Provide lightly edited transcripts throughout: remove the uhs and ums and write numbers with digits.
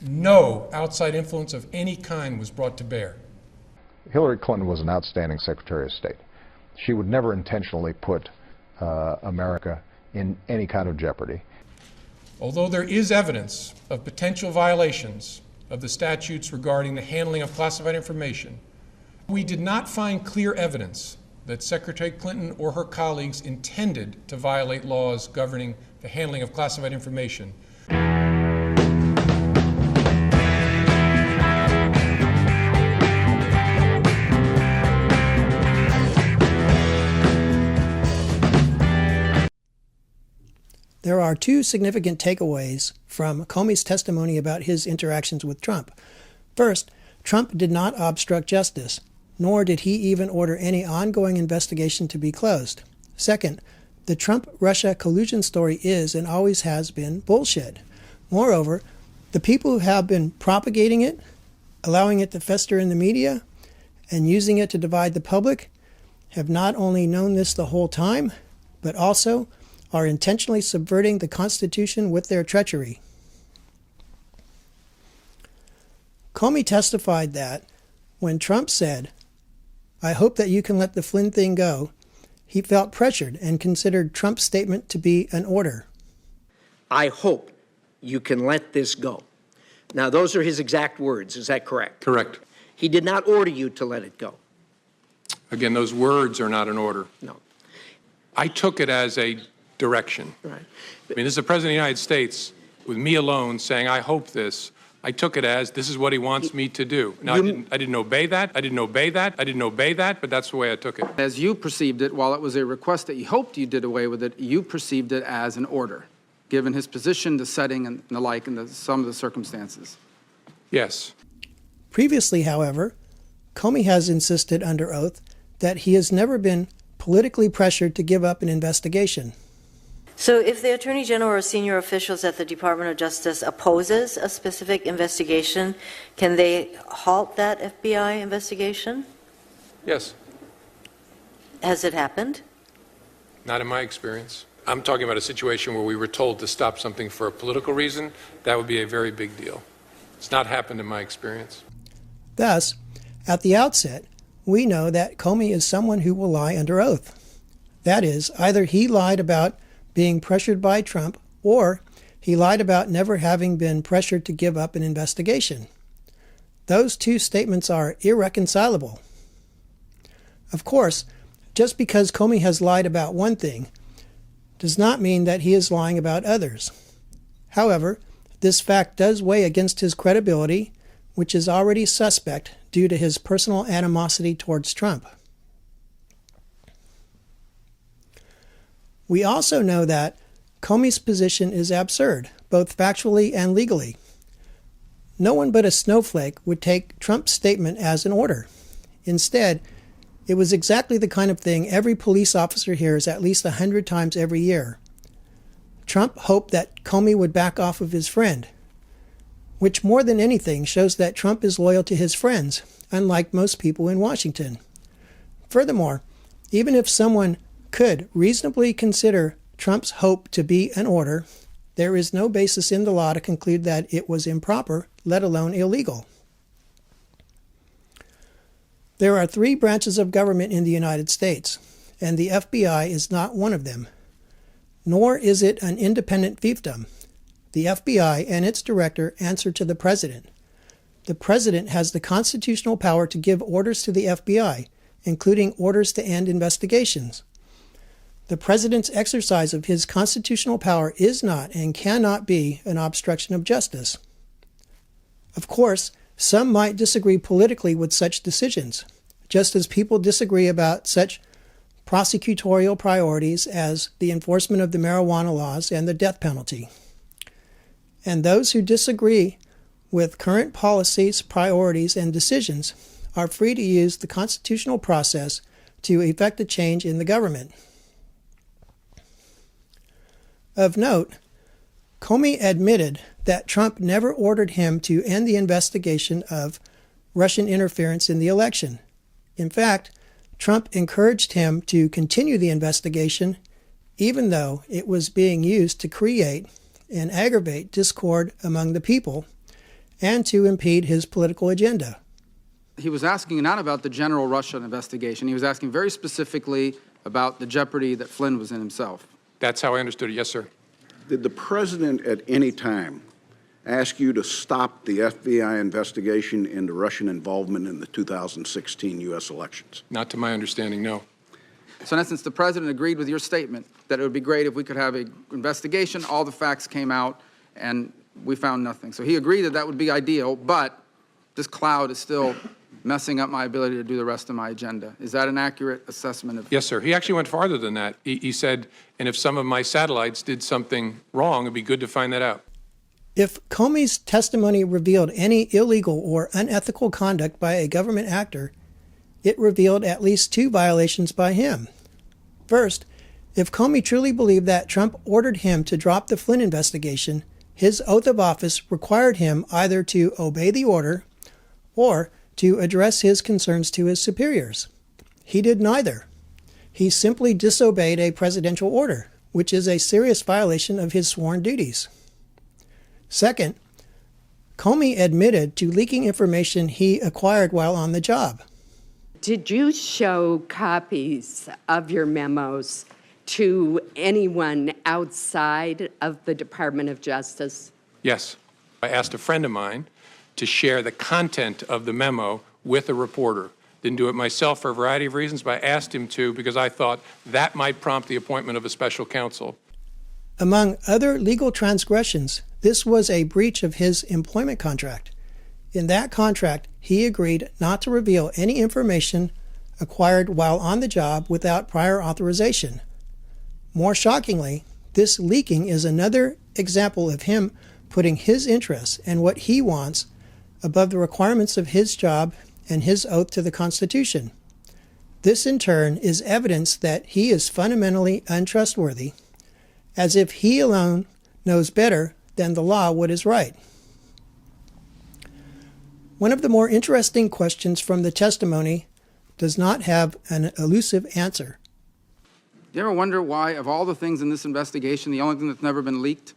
no outside influence of any kind was brought to bear. Hillary Clinton was an outstanding Secretary of State. She would never intentionally put America in any kind of jeopardy. Although there is evidence of potential violations of the statutes regarding the handling of classified information, we did not find clear evidence that Secretary Clinton or her colleagues intended to violate laws governing the handling of classified information. There are two significant takeaways from Comey's testimony about his interactions with Trump. First, Trump did not obstruct justice, nor did he even order any ongoing investigation to be closed. Second, the Trump-Russia collusion story is and always has been bullshit. Moreover, the people who have been propagating it, allowing it to fester in the media, and using it to divide the public have not only known this the whole time, but also are intentionally subverting the Constitution with their treachery. Comey testified that when Trump said, "I hope that you can let the Flynn thing go," he felt pressured and considered Trump's statement to be an order. "I hope you can let this go." Now, those are his exact words. Is that correct? Correct. He did not order you to let it go. Again, those words are not an order. No. I took it as a direction. Right. I mean, this is the President of the United States with me alone saying, "I hope this." I took it as this is what he wants me to do. Now, I didn't obey that. I didn't obey that. I didn't obey that, but that's the way I took it. As you perceived it, while it was a request that you hoped you did away with it, you perceived it as an order, given his position, the setting, and the like, and some of the circumstances. Yes. Previously, however, Comey has insisted under oath that he has never been politically pressured to give up an investigation. So if the Attorney General or senior officials at the Department of Justice opposes a specific investigation, can they halt that FBI investigation? Yes. Has it happened? Not in my experience. I'm talking about a situation where we were told to stop something for a political reason. That would be a very big deal. It's not happened in my experience. Thus, at the outset, we know that Comey is someone who will lie under oath. That is, either he lied about being pressured by Trump, or he lied about never having been pressured to give up an investigation. Those two statements are irreconcilable. Of course, just because Comey has lied about one thing does not mean that he is lying about others. However, this fact does weigh against his credibility, which is already suspect due to his personal animosity towards Trump. We also know that Comey's position is absurd, both factually and legally. No one but a snowflake would take Trump's statement as an order. Instead, it was exactly the kind of thing every police officer hears at least 100 times every year. Trump hoped that Comey would back off of his friend, which more than anything shows that Trump is loyal to his friends, unlike most people in Washington. Furthermore, even if someone could reasonably consider Trump's hope to be an order, there is no basis in the law to conclude that it was improper, let alone illegal. There are 3 branches of government in the United States, and the FBI is not one of them. Nor is it an independent fiefdom. The FBI and its director answer to the President. The President has the constitutional power to give orders to the FBI, including orders to end investigations. The President's exercise of his constitutional power is not and cannot be an obstruction of justice. Of course, some might disagree politically with such decisions, just as people disagree about such prosecutorial priorities as the enforcement of the marijuana laws and the death penalty. And those who disagree with current policies, priorities, and decisions are free to use the constitutional process to effect a change in the government. Of note, Comey admitted that Trump never ordered him to end the investigation of Russian interference in the election. In fact, Trump encouraged him to continue the investigation, even though it was being used to create and aggravate discord among the people, and to impede his political agenda. He was asking not about the general Russia investigation. He was asking very specifically about the jeopardy that Flynn was in himself. That's how I understood it. Yes, sir. Did the president at any time ask you to stop the FBI investigation into Russian involvement in the 2016 U.S. elections? Not to my understanding, no. So in essence, the president agreed with your statement that it would be great if we could have an investigation, all the facts came out, and we found nothing. So he agreed that that would be ideal, but this cloud is still messing up my ability to do the rest of my agenda. Is that an accurate assessment of? Yes, sir. He actually went farther than that. He said, and if some of my satellites did something wrong, it'd be good to find that out. If Comey's testimony revealed any illegal or unethical conduct by a government actor, it revealed at least two violations by him. First, if Comey truly believed that Trump ordered him to drop the Flynn investigation, his oath of office required him either to obey the order or to address his concerns to his superiors. He did neither. He simply disobeyed a presidential order, which is a serious violation of his sworn duties. Second, Comey admitted to leaking information he acquired while on the job. Did you show copies of your memos to anyone outside of the Department of Justice? Yes. I asked a friend of mine to share the content of the memo with a reporter. Didn't do it myself for a variety of reasons, but I asked him to because I thought that might prompt the appointment of a special counsel. Among other legal transgressions, this was a breach of his employment contract. In that contract, he agreed not to reveal any information acquired while on the job without prior authorization. More shockingly, this leaking is another example of him putting his interests and what he wants above the requirements of his job and his oath to the Constitution. This, in turn, is evidence that he is fundamentally untrustworthy, as if he alone knows better than the law what is right. One of the more interesting questions from the testimony does not have an elusive answer. Do you ever wonder why, of all the things in this investigation, the only thing that's never been leaked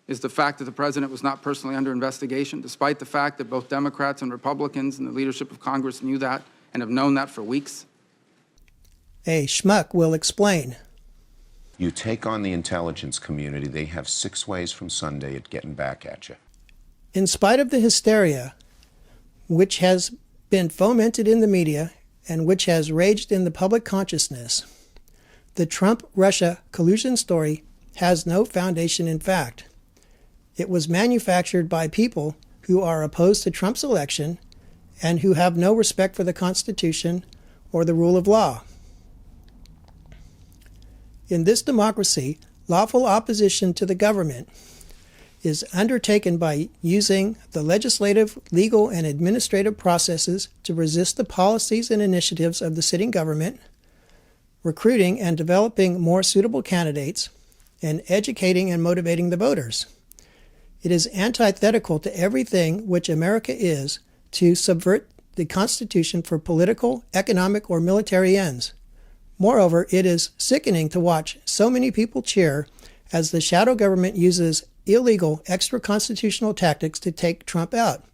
is the fact that the president was not personally under investigation, despite the fact that both Democrats and Republicans and the leadership of Congress knew that and have known that for weeks? A schmuck will explain. You take on the intelligence community, they have 6 ways from Sunday at getting back at you. In spite of the hysteria, which has been fomented in the media and which has raged in the public consciousness, the Trump-Russia collusion story has no foundation in fact. It was manufactured by people who are opposed to Trump's election and who have no respect for the Constitution or the rule of law. In this democracy, lawful opposition to the government is undertaken by using the legislative, legal, and administrative processes to resist the policies and initiatives of the sitting government, recruiting and developing more suitable candidates, and educating and motivating the voters. It is antithetical to everything which America is to subvert the Constitution for political, economic, or military ends. Moreover, it is sickening to watch so many people cheer as the shadow government uses illegal, extra-constitutional tactics to take Trump out.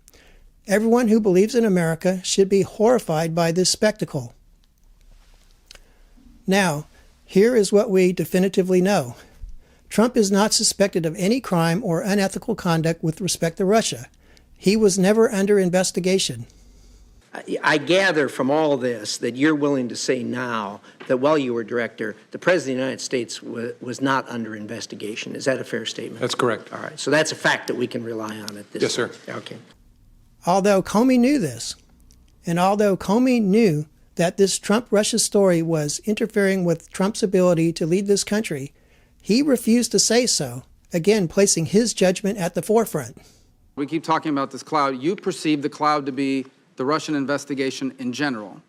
Everyone who believes in America should be horrified by this spectacle. Now, here is what we definitively know. Trump is not suspected of any crime or unethical conduct with respect to Russia. He was never under investigation. I gather from all this that you're willing to say now that while you were director, the President of the United States was not under investigation. Is that a fair statement? That's correct. All right. So that's a fact that we can rely on at this Yes, sir. point. Okay. Although Comey knew this, and although Comey knew that this Trump-Russia story was interfering with Trump's ability to lead this country, he refused to say so, again placing his judgment at the forefront. We keep talking about this cloud. You perceive the cloud to be the Russian investigation in general.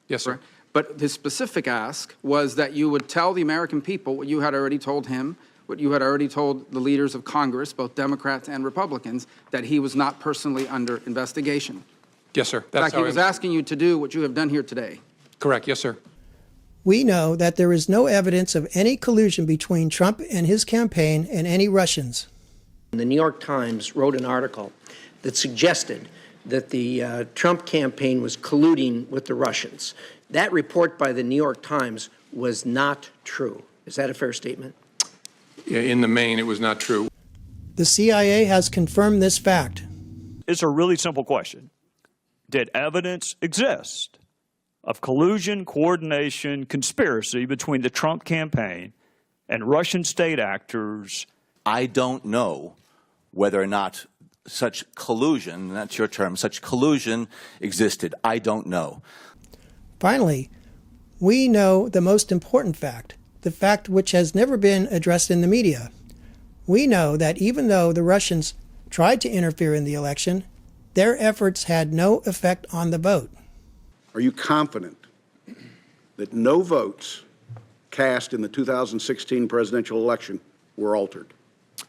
Yes, sir. Correct? But his specific ask was that you would tell the American people what you had already told him, what you had already told the leaders of Congress, both Democrats and Republicans, that he was not personally under investigation. Yes, sir. In That's fact, he was asking you to do what you have done here today. correct. Yes, sir. We know that there is no evidence of any collusion between Trump and his campaign and any Russians. The New York Times wrote an article that suggested that the Trump campaign was colluding with the Russians. That report by the New York Times was not true. Is that a fair statement? Yeah, in the main, it was not true. The CIA has confirmed this fact. It's a really simple question. Did evidence exist of collusion, coordination, conspiracy between the Trump campaign and Russian state actors? I don't know whether or not such collusion, that's your term, such collusion existed. I don't know. Finally, we know the most important fact, the fact which has never been addressed in the media. We know that even though the Russians tried to interfere in the election, their efforts had no effect on the vote. Are you confident that no votes cast in the 2016 presidential election were altered?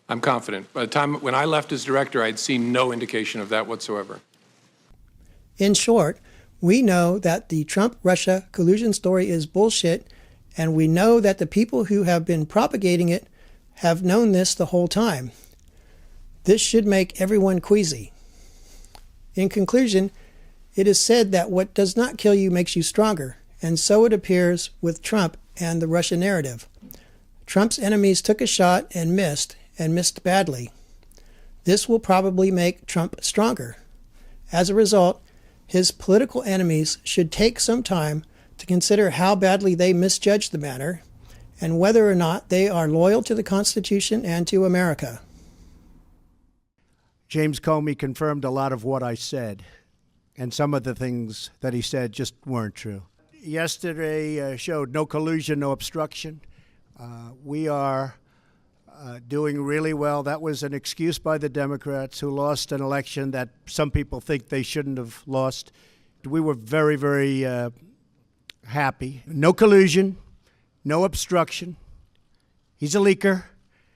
I'm confident. By the time when I left as director, I'd seen no indication of that whatsoever. In short, we know that the Trump-Russia collusion story is bullshit, and we know that the people who have been propagating it have known this the whole time. This should make everyone queasy. In conclusion, it is said that what does not kill you makes you stronger, and so it appears with Trump and the Russia narrative. Trump's enemies took a shot and missed badly. This will probably make Trump stronger. As a result, his political enemies should take some time to consider how badly they misjudged the matter and whether or not they are loyal to the Constitution and to America. James Comey confirmed a lot of what I said, and some of the things that he said just weren't true. Yesterday showed no collusion, no obstruction. We are doing really well. That was an excuse by the Democrats who lost an election that some people think they shouldn't have lost. We were very, very happy. No collusion, no obstruction. He's a leaker.